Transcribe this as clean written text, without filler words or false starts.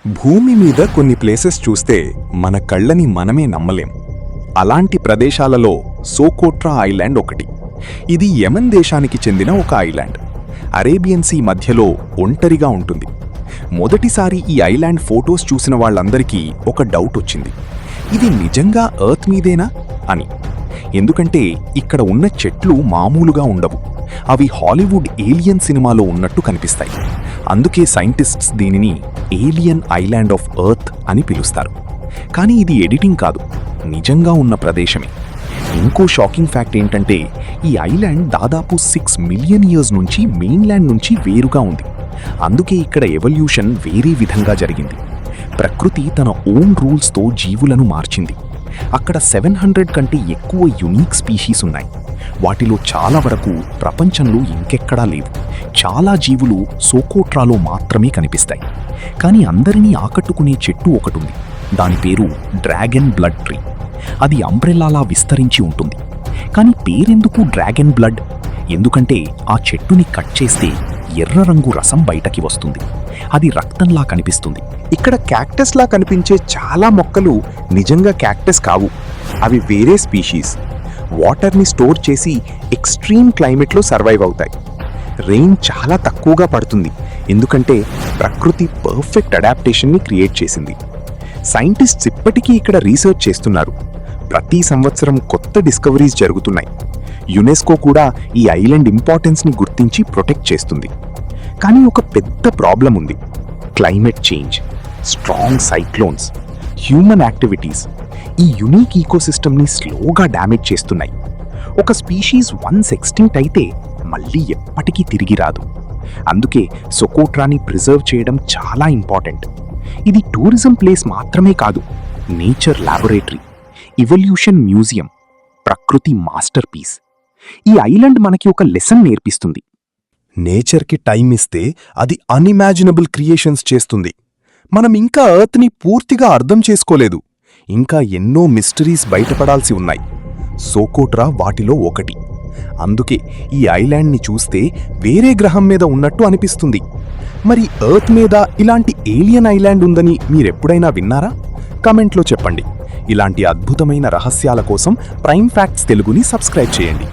భూమి మీద కొన్ని ప్లేసెస్ చూస్తే మన కళ్ళని మనమే నమ్మలేం. అలాంటి ప్రదేశాలలో సోకోట్రా ఐలాండ్ ఒకటి. ఇది యెమెన్ దేశానికి చెందిన ఒక ఐలాండ్. అరేబియన్ సీ మధ్యలో ఒంటరిగా ఉంటుంది. మొదటిసారి ఈ ఐలాండ్ ఫోటోస్ చూసిన వాళ్ళందరికీ ఒక డౌట్ వచ్చింది, ఇది నిజంగా ఎర్త్ మీదేనా అని. ఎందుకంటే ఇక్కడ ఉన్న చెట్లు మామూలుగా ఉండవు, అవి హాలీవుడ్ ఏలియన్ సినిమాలో ఉన్నట్టు కనిపిస్తాయి. అందుకే సైంటిస్ట్స్ దీనిని ఏలియన్ ఐలాండ్ ఆఫ్ ఎర్త్ అని పిలుస్తారు. కానీ ఇది ఎడిటింగ్ కాదు, నిజంగా ఉన్న ప్రదేశమే. ఇంకో షాకింగ్ ఫ్యాక్ట్ ఏంటంటే, ఈ ఐలాండ్ దాదాపు 6 మిలియన్ ఇయర్స్ నుంచి మెయిన్లాండ్ నుంచి వేరుగా ఉంది. అందుకే ఇక్కడ ఎవల్యూషన్ వేరే విధంగా జరిగింది. ప్రకృతి తన ఓన్ రూల్స్తో జీవులను మార్చింది. అక్కడ 700 కంటే ఎక్కువ యునీక్ స్పీషీస్ ఉన్నాయి. వాటిలో చాలా వరకు ప్రపంచంలో ఇంకెక్కడా లేవు. చాలా జీవులు సోకోట్రాలో మాత్రమే కనిపిస్తాయి. కానీ అందరినీ ఆకట్టుకునే చెట్టు ఒకటుంది. దాని పేరు డ్రాగన్ బ్లడ్ ట్రీ. అది అంబ్రెల్లాలా విస్తరించి ఉంటుంది. కానీ పేరెందుకు డ్రాగన్ బ్లడ్? ఎందుకంటే ఆ చెట్టుని కట్ చేస్తే ఎర్ర రంగు రసం బయటకి వస్తుంది. అది రక్తంలా కనిపిస్తుంది. ఇక్కడ క్యాక్టస్లా కనిపించే చాలా మొక్కలు నిజంగా క్యాక్టస్ కావు, అవి వేరే స్పీషీస్. వాటర్ని స్టోర్ చేసి ఎక్స్ట్రీమ్ క్లైమేట్లో సర్వైవ్ అవుతాయి. రెయిన్ చాలా తక్కువగా పడుతుంది, ఎందుకంటే ప్రకృతి పర్ఫెక్ట్ అడాప్టేషన్ని క్రియేట్ చేసింది. సైంటిస్ట్స్ ఇప్పటికీ ఇక్కడ రీసెర్చ్ చేస్తున్నారు. ప్రతి సంవత్సరం కొత్త డిస్కవరీస్ జరుగుతున్నాయి. యునెస్కో కూడా ఈ ఐలాండ్ ఇంపార్టెన్స్ని గుర్తించి ప్రొటెక్ట్ చేస్తుంది. కానీ ఒక పెద్ద ప్రాబ్లం ఉంది, climate change, strong cyclones, human activities ఈ యునీక్ ఈకోసిస్టమ్ని స్లోగా డ్యామేజ్ చేస్తున్నాయి. ఒక స్పీషీస్ వన్స్ ఎక్స్టింక్ట్ అయితే మళ్ళీ ఎప్పటికీ తిరిగి రాదు. అందుకే సోకోట్రాని ప్రిజర్వ్ చేయడం చాలా ఇంపార్టెంట్. ఇది టూరిజం ప్లేస్ మాత్రమే కాదు, నేచర్ ల్యాబొరేటరీ, ఇవల్యూషన్ మ్యూజియం, ప్రకృతి మాస్టర్ పీస్. ఈ ఐలాండ్ మనకి ఒక లెసన్ నేర్పిస్తుంది. నేచర్కి టైం ఇస్తే అది అన్ఇమాజినబుల్ క్రియేషన్స్ చేస్తుంది. మనం ఇంకా ఎర్త్ని పూర్తిగా అర్థం చేసుకోలేదు. ఇంకా ఎన్నో మిస్టరీస్ బయటపడాల్సి ఉన్నాయి. సోకోట్రా వాటిలో ఒకటి. అందుకే ఈ ఐలాండ్ని చూస్తే వేరే గ్రహం మీద ఉన్నట్టు అనిపిస్తుంది. మరి ఎర్త్ మీద ఇలాంటి ఏలియన్ ఐలాండ్ ఉందని మీరెప్పుడైనా విన్నారా? కామెంట్లో చెప్పండి. ఇలాంటి అద్భుతమైన రహస్యాల కోసం ప్రైమ్ ఫ్యాక్ట్స్ తెలుగుని సబ్స్క్రైబ్ చేయండి.